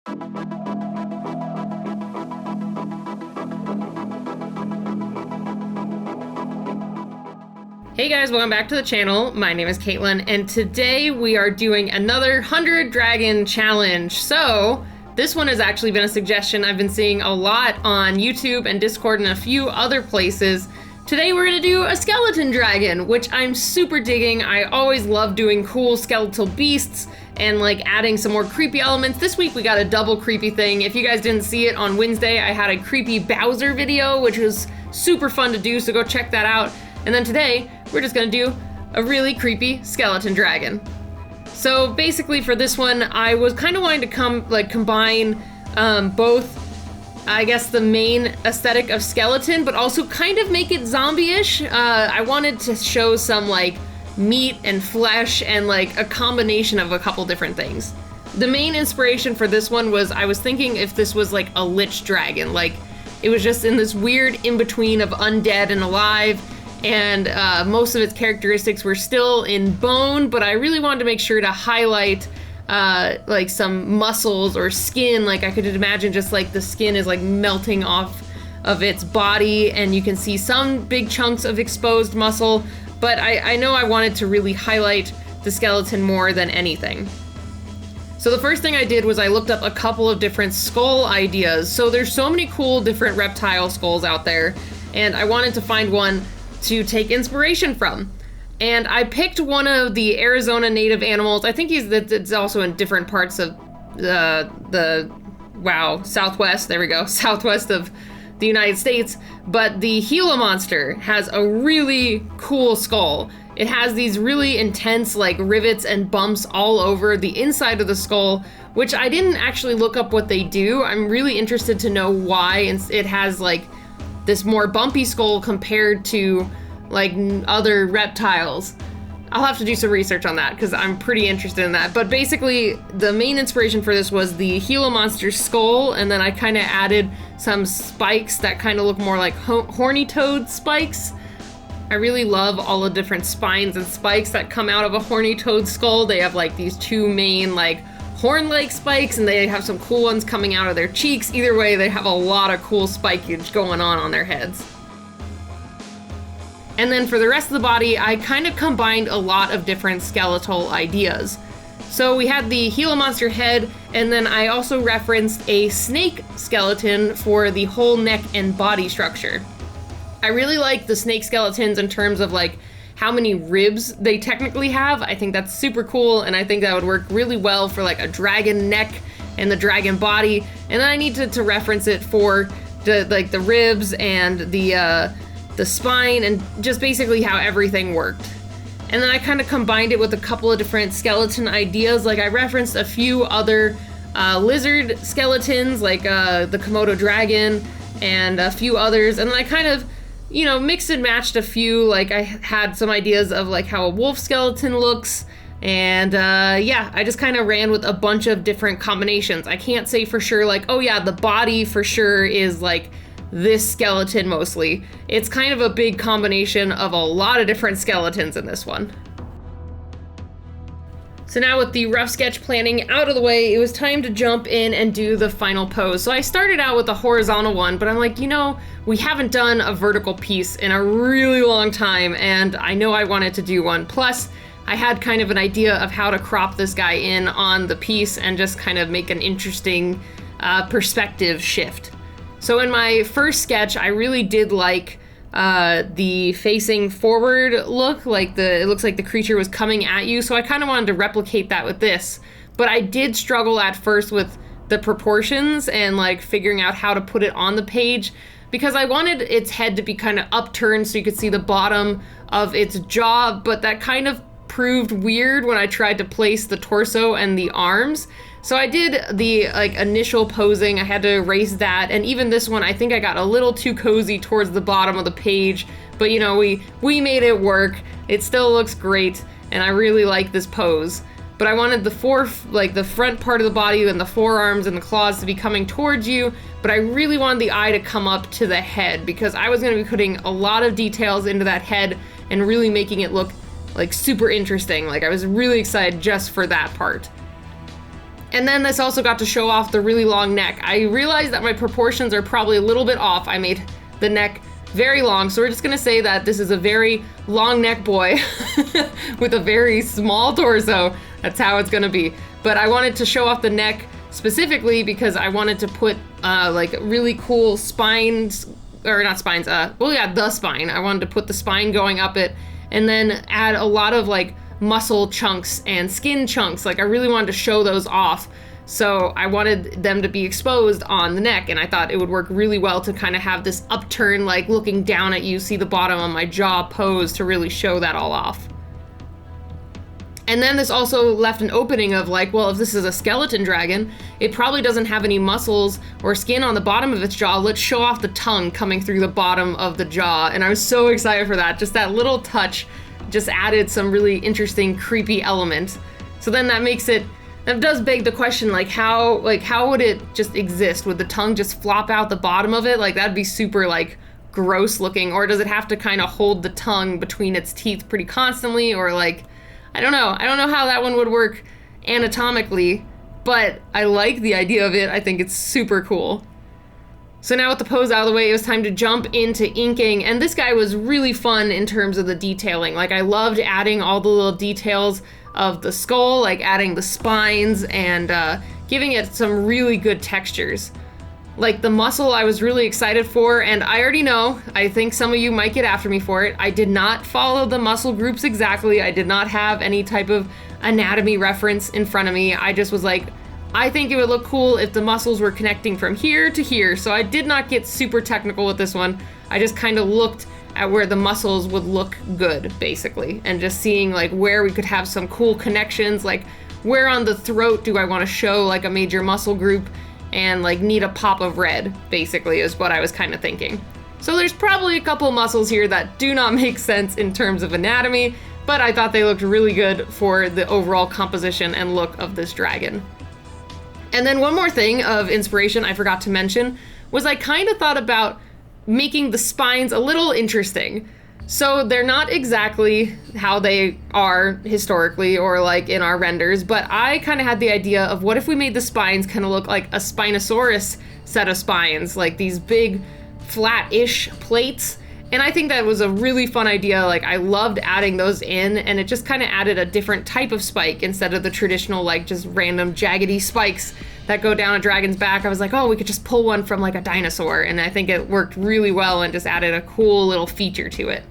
Hey guys, welcome back to the channel. My name is Katelyn, and today we are doing another 100 Dragon Challenge. So, this one has actually been a suggestion I've been seeing a lot on YouTube and Discord and a few other places. Today we're gonna do a skeleton dragon, which I'm super digging. I always love doing cool skeletal beasts and like adding some more creepy elements. This week we got a double creepy thing. If you guys didn't see it on Wednesday, I had a creepy Bowser video, which was super fun to do, so go check that out. And then today, we're just gonna do a really creepy skeleton dragon. So basically for this one, I was kind of wanting to combine both, I guess, the main aesthetic of skeleton, but also kind of make it zombie-ish. I wanted to show some like meat and flesh and like a combination of a couple different things. The main inspiration for this one was I was thinking if this was like a lich dragon, like it was just in this weird in-between of undead and alive. And most of its characteristics were still in bone, but I really wanted to make sure to highlight like some muscles or skin. Like I could imagine just like the skin is like melting off of its body, and you can see some big chunks of exposed muscle, but I know I wanted to really highlight the skeleton more than anything. So the first thing I did was I looked up a couple of different skull ideas. So there's so many cool different reptile skulls out there, and I wanted to find one to take inspiration from. And I picked one of the Arizona native animals. I think it's also in different parts of southwest, there we go, southwest of the United States. But the Gila monster has a really cool skull. It has these really intense like rivets and bumps all over the inside of the skull, which I didn't actually look up what they do. I'm really interested to know why it has like this more bumpy skull compared to like other reptiles. I'll have to do some research on that because I'm pretty interested in that. But basically the main inspiration for this was the Gila monster's skull, and then I kind of added some spikes that kind of look more like horny toad spikes. I really love all the different spines and spikes that come out of a horny toad skull. They have like these two main like horn-like spikes, and they have some cool ones coming out of their cheeks. Either way, they have a lot of cool spikage going on their heads. And then for the rest of the body, I kind of combined a lot of different skeletal ideas. So we had the Gila monster head, and then I also referenced a snake skeleton for the whole neck and body structure. I really like the snake skeletons in terms of like how many ribs they technically have. I think that's super cool, and I think that would work really well for like a dragon neck and the dragon body. And then I need to reference it for the ribs and the spine and just basically how everything worked. And then I kind of combined it with a couple of different skeleton ideas. Like I referenced a few other lizard skeletons, like the Komodo dragon and a few others, and then I kind of mixed and matched a few. Like I had some ideas of like how a wolf skeleton looks, and I just kind of ran with a bunch of different combinations. I can't say for sure like, oh yeah, the body for sure is like this skeleton mostly. It's kind of a big combination of a lot of different skeletons in this one. So now with the rough sketch planning out of the way, it was time to jump in and do the final pose. So I started out with a horizontal one, but I'm like, we haven't done a vertical piece in a really long time, and I know I wanted to do one. Plus, I had kind of an idea of how to crop this guy in on the piece and just kind of make an interesting perspective shift. So in my first sketch, I really did like the facing forward look, like it looks like the creature was coming at you. So I kind of wanted to replicate that with this, but I did struggle at first with the proportions and like figuring out how to put it on the page, because I wanted its head to be kind of upturned so you could see the bottom of its jaw, but that kind of proved weird when I tried to place the torso and the arms. So I did the like initial posing, I had to erase that, and even this one I think I got a little too cozy towards the bottom of the page, but we made it work. It still looks great, and I really like this pose. But I wanted the front part of the body and the forearms and the claws to be coming towards you, but I really wanted the eye to come up to the head, because I was going to be putting a lot of details into that head and really making it look like super interesting. Like I was really excited just for that part. And then this also got to show off the really long neck. I realized that my proportions are probably a little bit off. I made the neck very long, so we're just gonna say that this is a very long neck boy with a very small torso. That's how it's gonna be. But I wanted to show off the neck specifically because I wanted to put like really cool spines, or not spines, the spine. I wanted to put the spine going up it and then add a lot of like muscle chunks and skin chunks. Like I really wanted to show those off. So I wanted them to be exposed on the neck, and I thought it would work really well to kind of have this upturn, like looking down at you, see the bottom of my jaw pose to really show that all off. And then this also left an opening of like, well, if this is a skeleton dragon, it probably doesn't have any muscles or skin on the bottom of its jaw. Let's show off the tongue coming through the bottom of the jaw. And I was so excited for that. Just that little touch just added some really interesting, creepy element. So then that does beg the question, like how would it just exist? Would the tongue just flop out the bottom of it? Like that'd be super like gross looking, or does it have to kind of hold the tongue between its teeth pretty constantly? Or like, I don't know how that one would work anatomically, but I like the idea of it. I think it's super cool. So now with the pose out of the way, it was time to jump into inking, and this guy was really fun in terms of the detailing. Like I loved adding all the little details of the skull, like adding the spines and giving it some really good textures. Like the muscle I was really excited for, and I already know, I think some of you might get after me for it. I did not follow the muscle groups exactly. I did not have any type of anatomy reference in front of me. I just was like, I think it would look cool if the muscles were connecting from here to here. So I did not get super technical with this one. I just kind of looked at where the muscles would look good, basically, and just seeing like where we could have some cool connections, like where on the throat do I want to show like a major muscle group and like need a pop of red, basically, is what I was kind of thinking. So there's probably a couple muscles here that do not make sense in terms of anatomy, but I thought they looked really good for the overall composition and look of this dragon. And then one more thing of inspiration I forgot to mention was I kind of thought about making the spines a little interesting. So they're not exactly how they are historically or like in our renders, but I kind of had the idea of what if we made the spines kind of look like a Spinosaurus set of spines, like these big flat-ish plates. And I think that was a really fun idea. Like I loved adding those in, and it just kind of added a different type of spike instead of the traditional like just random jaggedy spikes that go down a dragon's back. I was like, oh, we could just pull one from like a dinosaur, and I think it worked really well and just added a cool little feature to it.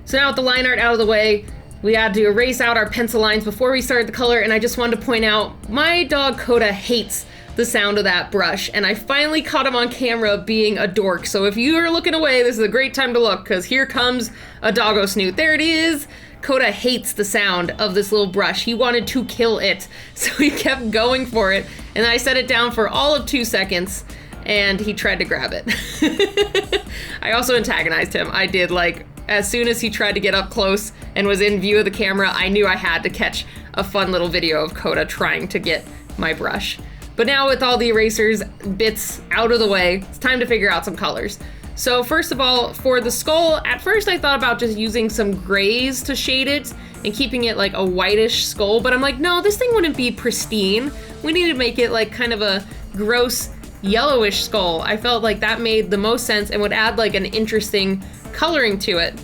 So now with the line art out of the way, we had to erase out our pencil lines before we started the color, and I just wanted to point out, my dog Coda hates the sound of that brush, and I finally caught him on camera being a dork. So if you are looking away, this is a great time to look, because here comes a doggo snoot. There it is. Coda hates the sound of this little brush. He wanted to kill it, so he kept going for it, and I set it down for all of 2 seconds, and he tried to grab it. I also antagonized him. I did, like, as soon as he tried to get up close and was in view of the camera, I knew I had to catch a fun little video of Coda trying to get my brush. But now with all the erasers bits out of the way, it's time to figure out some colors. So first of all, for the skull, at first I thought about just using some grays to shade it and keeping it like a whitish skull, but I'm like, no, this thing wouldn't be pristine. We need to make it like kind of a gross yellowish skull. I felt like that made the most sense and would add like an interesting coloring to it.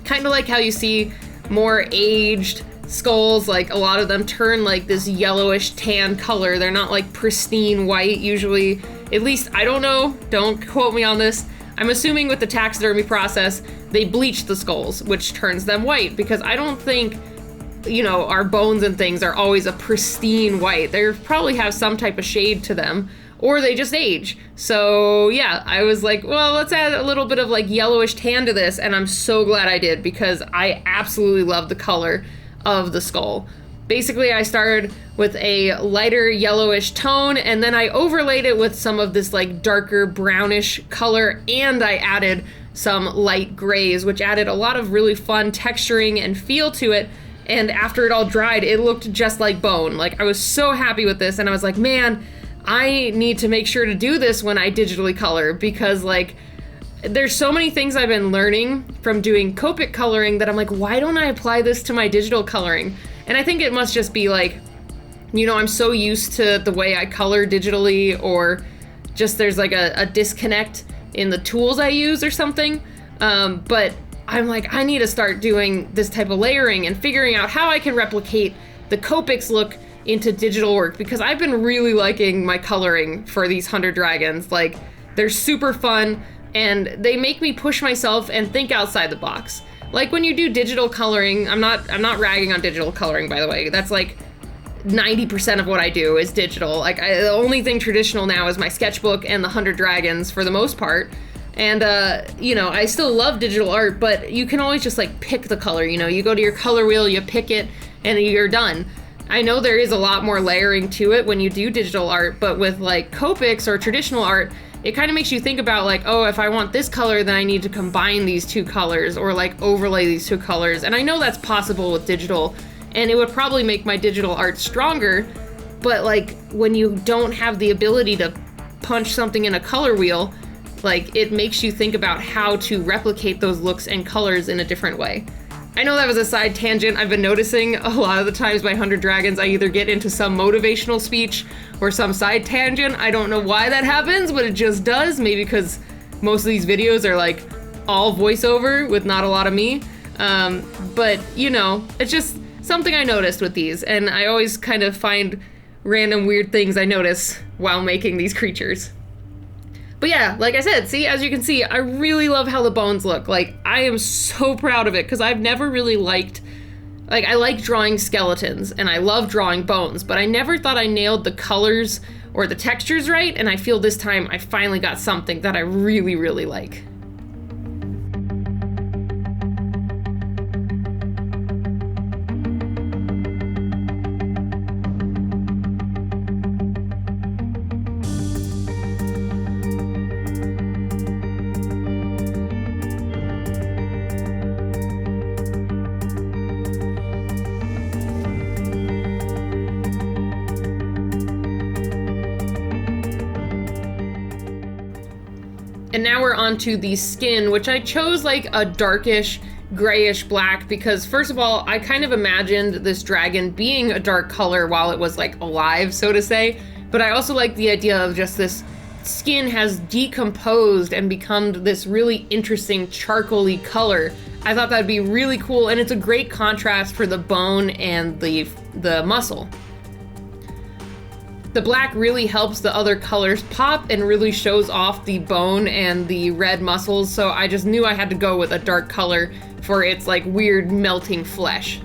Kind of like how you see more aged skulls, like a lot of them turn like this yellowish tan color. They're not like pristine white usually. At least, I don't know, don't quote me on this. I'm assuming with the taxidermy process, they bleach the skulls, which turns them white, because I don't think, you know, our bones and things are always a pristine white. They probably have some type of shade to them, or they just age. So yeah, I was like, well, let's add a little bit of like yellowish tan to this, and I'm so glad I did, because I absolutely love the color of the skull. Basically, I started with a lighter yellowish tone, and then I overlaid it with some of this like darker brownish color, and I added some light grays, which added a lot of really fun texturing and feel to it. And after it all dried, it looked just like bone. Like, I was so happy with this, and I was like, man, I need to make sure to do this when I digitally color, because like, there's so many things I've been learning from doing Copic coloring that I'm like, why don't I apply this to my digital coloring? And I think it must just be like, you know, I'm so used to the way I color digitally, or just there's like a disconnect in the tools I use or something. But I'm like, I need to start doing this type of layering and figuring out how I can replicate the Copic's look into digital work, because I've been really liking my coloring for these 100 dragons. Like, they're super fun, and they make me push myself and think outside the box. Like, when you do digital coloring, I'm not ragging on digital coloring, by the way. That's like 90% of what I do is digital. Like, the only thing traditional now is my sketchbook and the 100 dragons for the most part. And, you know, I still love digital art, but you can always just like pick the color, you know, you go to your color wheel, you pick it, and you're done. I know there is a lot more layering to it when you do digital art, but with like Copics or traditional art, it kind of makes you think about like, oh, if I want this color, then I need to combine these two colors or like overlay these two colors. And I know that's possible with digital, and it would probably make my digital art stronger, but like, when you don't have the ability to punch something in a color wheel, like, it makes you think about how to replicate those looks and colors in a different way. I know that was a side tangent. I've been noticing a lot of the times by 100 Dragons, I either get into some motivational speech or some side tangent. I don't know why that happens, but it just does. Maybe because most of these videos are like all voiceover with not a lot of me. But, you know, it's just something I noticed with these, and I always kind of find random weird things I notice while making these creatures. But yeah, like I said, see, as you can see, I really love how the bones look. Like, I am so proud of it, because I've never really liked, like, I like drawing skeletons, and I love drawing bones, but I never thought I nailed the colors or the textures right, and I feel this time I finally got something that I really, really like. And now we're on to the skin, which I chose like a darkish, grayish black, because first of all, I kind of imagined this dragon being a dark color while it was like alive, so to say. But I also like the idea of just this skin has decomposed and become this really interesting charcoaly color. I thought that'd be really cool, and it's a great contrast for the bone and the muscle. The black really helps the other colors pop and really shows off the bone and the red muscles, so I just knew I had to go with a dark color for its like weird melting flesh.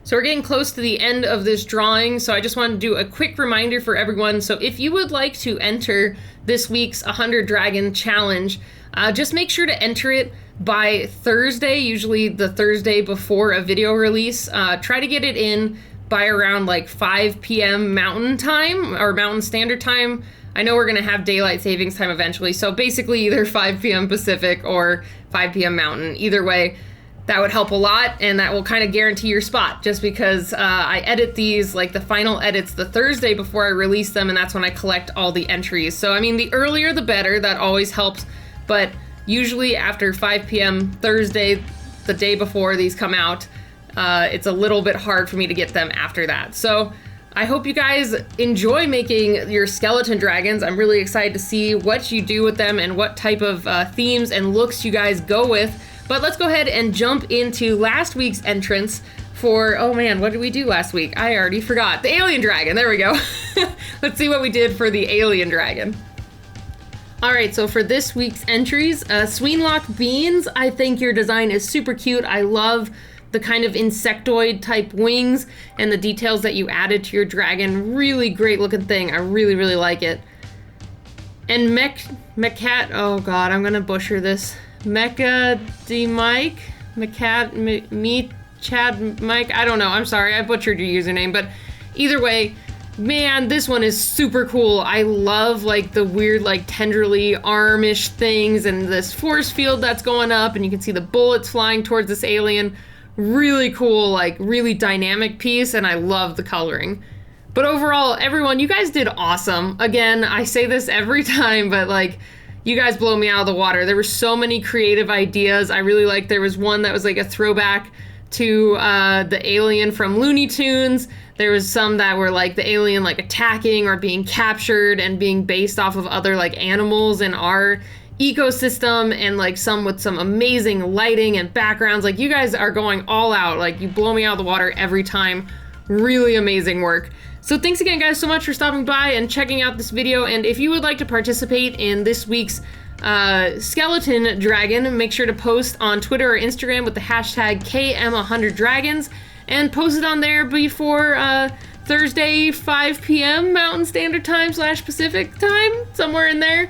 So we're getting close to the end of this drawing, so I just wanted to do a quick reminder for everyone. So if you would like to enter this week's 100 Dragon Challenge, just make sure to enter it by Thursday, usually the Thursday before a video release. Try to get it in by around like 5 p.m. Mountain Time, or Mountain Standard Time. I know we're gonna have daylight savings time eventually, so basically either 5 p.m. Pacific or 5 p.m. Mountain. Either way, that would help a lot, and that will kind of guarantee your spot, just because I edit these, like the final edits, the Thursday before I release them, and that's when I collect all the entries. So I mean, the earlier the better, that always helps, but usually after 5 p.m. Thursday, the day before these come out, it's a little bit hard for me to get them after that. So I hope you guys enjoy making your skeleton dragons. I'm really excited to see what you do with them and what type of themes and looks you guys go with. But let's go ahead and jump into last week's entrance for, oh man, what did we do last week? I already forgot. The alien dragon, there we go. Let's see what we did for the alien dragon. All right, so for this week's entries, Sweenlock Beans, I think your design is super cute. I love the kind of insectoid type wings and the details that you added to your dragon. Really great looking thing. I really, really like it. And Mecat, oh god, I'm gonna butcher this. Chad Mike, I don't know, I'm sorry, I butchered your username, but either way, man, this one is super cool. I love like the weird like tenderly armish things and this force field that's going up, and you can see the bullets flying towards this alien. Really cool, like really dynamic piece, and I love the coloring. But overall, everyone, you guys did awesome. Again, I say this every time, but like, you guys blow me out of the water. There were so many creative ideas. I really liked, there was one that was like a throwback to the alien from Looney Tunes. There was some that were like the alien like attacking or being captured and being based off of other like animals in our ecosystem, and like some with some amazing lighting and backgrounds. Like, you guys are going all out. Like, you blow me out of the water every time. Really amazing work. So thanks again, guys, so much for stopping by and checking out this video. And if you would like to participate in this week's skeleton dragon, make sure to post on Twitter or Instagram with the hashtag KM100dragons and post it on there before Thursday 5 p.m. Mountain Standard Time / Pacific Time, somewhere in there.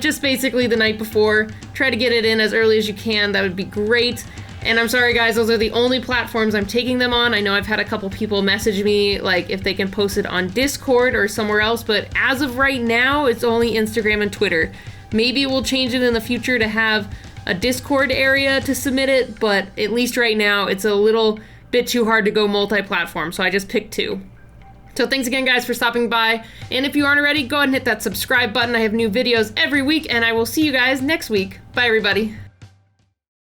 Just basically the night before. Try to get it in as early as you can. That would be great. And I'm sorry, guys, those are the only platforms I'm taking them on. I know I've had a couple people message me, like, if they can post it on Discord or somewhere else, but as of right now, it's only Instagram and Twitter. Maybe we'll change it in the future to have a Discord area to submit it, but at least right now, it's a little bit too hard to go multi-platform, so I just picked 2. So thanks again, guys, for stopping by. And if you aren't already, go ahead and hit that subscribe button. I have new videos every week, and I will see you guys next week. Bye, everybody.